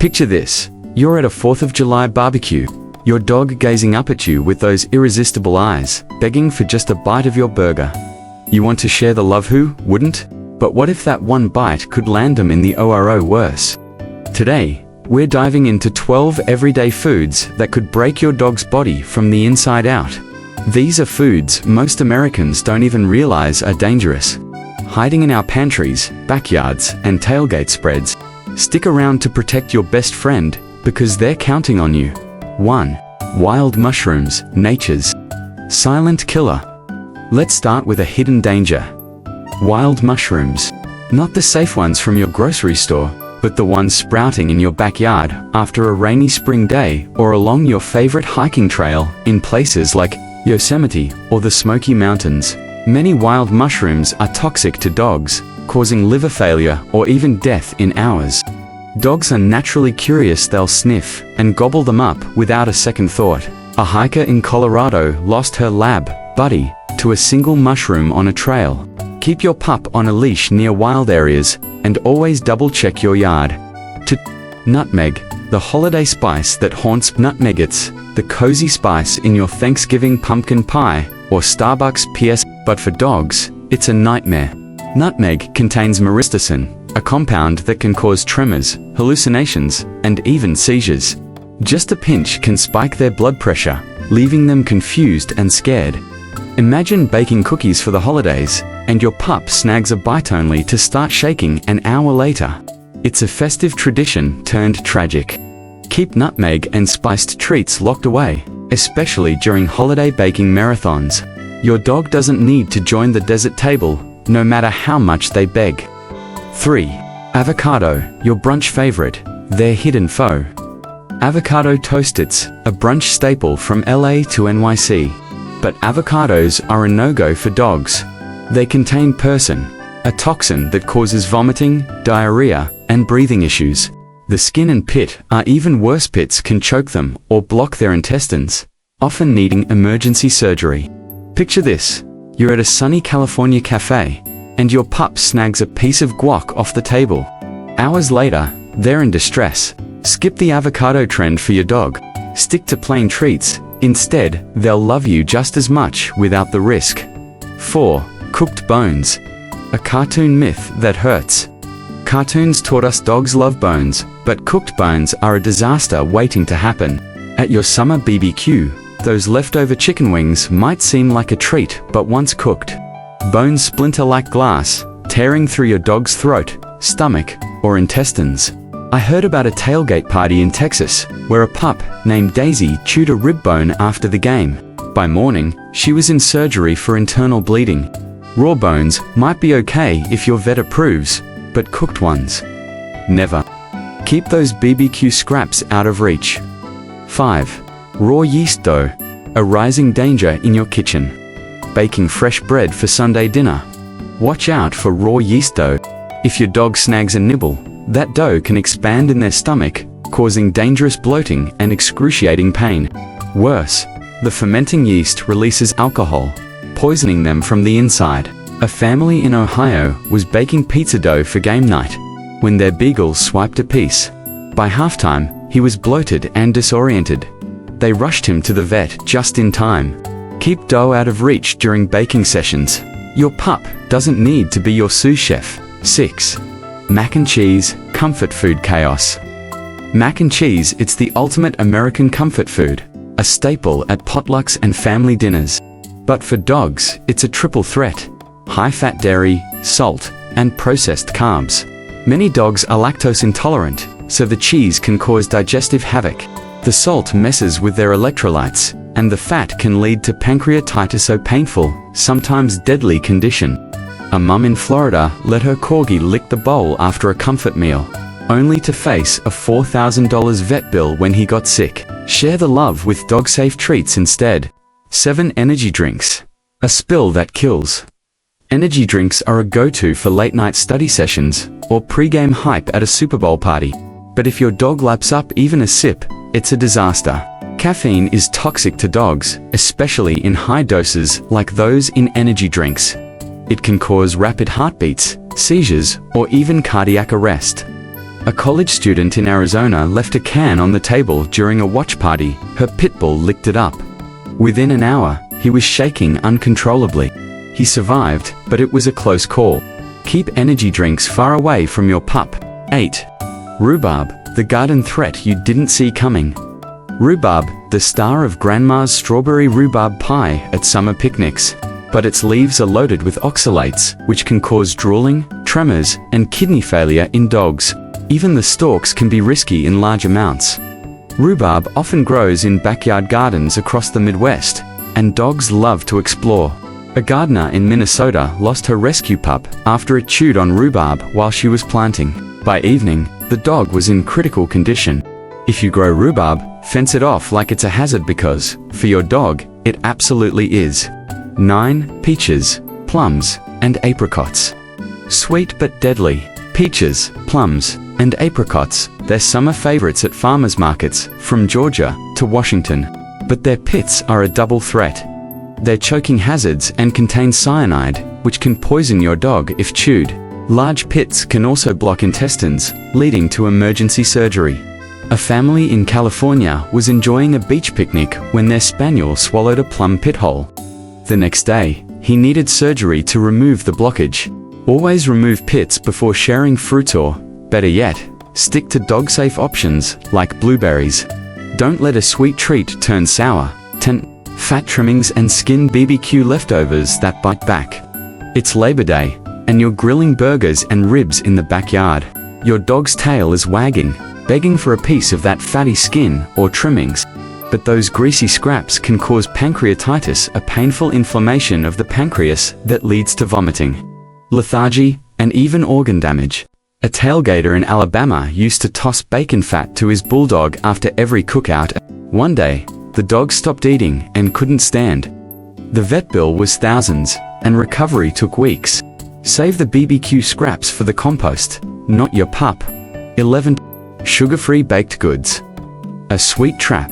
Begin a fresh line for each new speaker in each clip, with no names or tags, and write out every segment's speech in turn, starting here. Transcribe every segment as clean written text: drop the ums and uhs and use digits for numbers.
Picture this. You're at a 4th of July barbecue. Your dog gazing up at you with those irresistible eyes, begging for just a bite of your burger. You want to share the love, who wouldn't? But what if that one bite could land them in the ORO worse? Today, we're diving into 12 everyday foods that could break your dog's body from the inside out. These are foods most Americans don't even realize are dangerous. Hiding in our pantries, backyards, and tailgate spreads. Stick around to protect your best friend, because they're counting on you. 1. Wild mushrooms, nature's silent killer. Let's start with a hidden danger. Wild mushrooms. Not the safe ones from your grocery store, but the ones sprouting in your backyard after a rainy spring day or along your favorite hiking trail in places like Yosemite or the Smoky Mountains. Many wild mushrooms are toxic to dogs, causing liver failure or even death in hours. Dogs are naturally curious. They'll sniff and gobble them up without a second thought. A hiker in Colorado lost her lab, Buddy, to a single mushroom on a trail. Keep your pup on a leash near wild areas and always double-check your yard. 2. Nutmeg, the holiday spice that haunts nutmeggets, the cozy spice in your Thanksgiving pumpkin pie or Starbucks PS. But for dogs, it's a nightmare. Nutmeg contains myristicin, a compound that can cause tremors, hallucinations, and even seizures. Just a pinch can spike their blood pressure, leaving them confused and scared. Imagine baking cookies for the holidays, and your pup snags a bite only to start shaking an hour later. It's a festive tradition turned tragic. Keep nutmeg and spiced treats locked away, especially during holiday baking marathons. Your dog doesn't need to join the dessert table, no matter how much they beg. 3. Avocado, your brunch favorite, their hidden foe. Avocado toast-its, a brunch staple from LA to NYC. But avocados are a no-go for dogs. They contain persin, a toxin that causes vomiting, diarrhea, and breathing issues. The skin and pit are even worse. Pits can choke them or block their intestines, often needing emergency surgery. Picture this. You're at a sunny California cafe, and your pup snags a piece of guac off the table. Hours later, they're in distress. Skip the avocado trend for your dog. Stick to plain treats. Instead, they'll love you just as much without the risk. 4. Cooked bones. A cartoon myth that hurts. Cartoons taught us dogs love bones, but cooked bones are a disaster waiting to happen. At your summer BBQ, those leftover chicken wings might seem like a treat, but once cooked, bones splinter like glass, tearing through your dog's throat, stomach, or intestines. I heard about a tailgate party in Texas, where a pup named Daisy chewed a rib bone after the game. By morning, she was in surgery for internal bleeding. Raw bones might be okay if your vet approves, but cooked ones, never. Keep those BBQ scraps out of reach. 5. Raw yeast dough, a rising danger in your kitchen. Baking fresh bread for Sunday dinner. Watch out for raw yeast dough. If your dog snags a nibble, that dough can expand in their stomach, causing dangerous bloating and excruciating pain. Worse, the fermenting yeast releases alcohol, poisoning them from the inside. A family in Ohio was baking pizza dough for game night when their beagle swiped a piece. By halftime, he was bloated and disoriented. They rushed him to the vet just in time. Keep dough out of reach during baking sessions. Your pup doesn't need to be your sous chef. 6. Mac and cheese, comfort food chaos. Mac and cheese, it's the ultimate American comfort food, a staple at potlucks and family dinners. But for dogs, it's a triple threat. High-fat dairy, salt, and processed carbs. Many dogs are lactose intolerant, so the cheese can cause digestive havoc. The salt messes with their electrolytes, and the fat can lead to pancreatitis, a painful, sometimes deadly condition. A mum in Florida let her corgi lick the bowl after a comfort meal, only to face a $4,000 vet bill when he got sick. Share the love with dog-safe treats instead. 7. Energy drinks. A spill that kills. Energy drinks are a go-to for late-night study sessions or pre-game hype at a Super Bowl party. But if your dog laps up even a sip, it's a disaster. Caffeine is toxic to dogs, especially in high doses like those in energy drinks. It can cause rapid heartbeats, seizures, or even cardiac arrest. A college student in Arizona left a can on the table during a watch party. Her pit bull licked it up. Within an hour, he was shaking uncontrollably. He survived, but it was a close call. Keep energy drinks far away from your pup. 8. Rhubarb, the garden threat you didn't see coming. Rhubarb, the star of Grandma's strawberry rhubarb pie at summer picnics. But its leaves are loaded with oxalates, which can cause drooling, tremors, and kidney failure in dogs. Even the stalks can be risky in large amounts. Rhubarb often grows in backyard gardens across the Midwest, and dogs love to explore. A gardener in Minnesota lost her rescue pup after it chewed on rhubarb while she was planting. By evening, the dog was in critical condition. If you grow rhubarb, fence it off like it's a hazard because, for your dog, it absolutely is. 9. Peaches, plums, and apricots. Sweet but deadly. Peaches, plums, and apricots, they're summer favorites at farmers markets, from Georgia to Washington. But their pits are a double threat. They're choking hazards and contain cyanide, which can poison your dog if chewed. Large pits can also block intestines, leading to emergency surgery. A family in California was enjoying a beach picnic when their spaniel swallowed a plum pit hole. The next day, he needed surgery to remove the blockage. Always remove pits before sharing fruit or, better yet, stick to dog-safe options like blueberries. Don't let a sweet treat turn sour. 10. Fat trimmings and skin BBQ leftovers that bite back. It's Labor Day, and you're grilling burgers and ribs in the backyard. Your dog's tail is wagging, begging for a piece of that fatty skin or trimmings. But those greasy scraps can cause pancreatitis, a painful inflammation of the pancreas that leads to vomiting, lethargy, and even organ damage. A tailgater in Alabama used to toss bacon fat to his bulldog after every cookout. One day, the dog stopped eating and couldn't stand. The vet bill was thousands, and recovery took weeks. Save the BBQ scraps for the compost, not your pup. 11. Sugar-free baked goods. A sweet trap.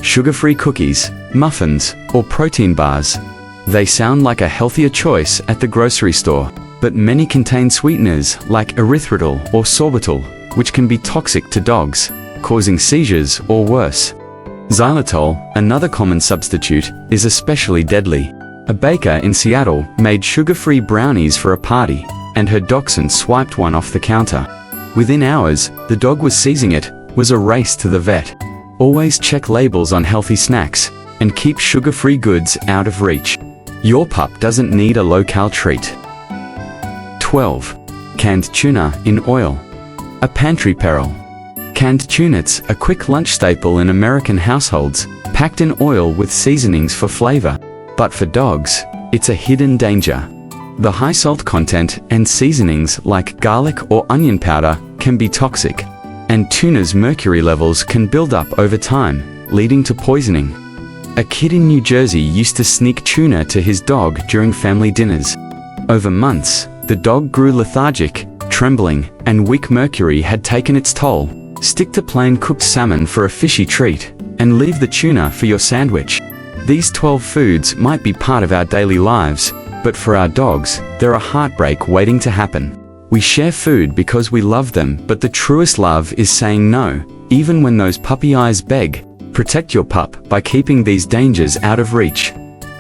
Sugar-free cookies, muffins, or protein bars. They sound like a healthier choice at the grocery store, but many contain sweeteners like erythritol or sorbitol, which can be toxic to dogs, causing seizures or worse. Xylitol, another common substitute, is especially deadly. A baker in Seattle made sugar-free brownies for a party, and her dachshund swiped one off the counter. Within hours, the dog was seizing it. Was a race to the vet. Always check labels on healthy snacks, and keep sugar-free goods out of reach. Your pup doesn't need a low-cal treat. 12. Canned tuna in oil. A pantry peril. Canned tuna's a quick lunch staple in American households, packed in oil with seasonings for flavor. But for dogs, it's a hidden danger. The high salt content and seasonings like garlic or onion powder can be toxic, and tuna's mercury levels can build up over time, leading to poisoning. A kid in New Jersey used to sneak tuna to his dog during family dinners. Over months, the dog grew lethargic, trembling, and weak mercury had taken its toll. Stick to plain cooked salmon for a fishy treat, and leave the tuna for your sandwich. These 12 foods might be part of our daily lives, but for our dogs, they're a heartbreak waiting to happen. We share food because we love them, but the truest love is saying no, even when those puppy eyes beg. Protect your pup by keeping these dangers out of reach.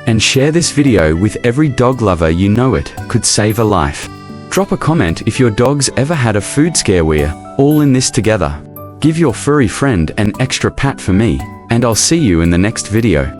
And share this video with every dog lover you know. It could save a life. Drop a comment if your dog's ever had a food scare. We're all in this together. Give your furry friend an extra pat for me, and I'll see you in the next video.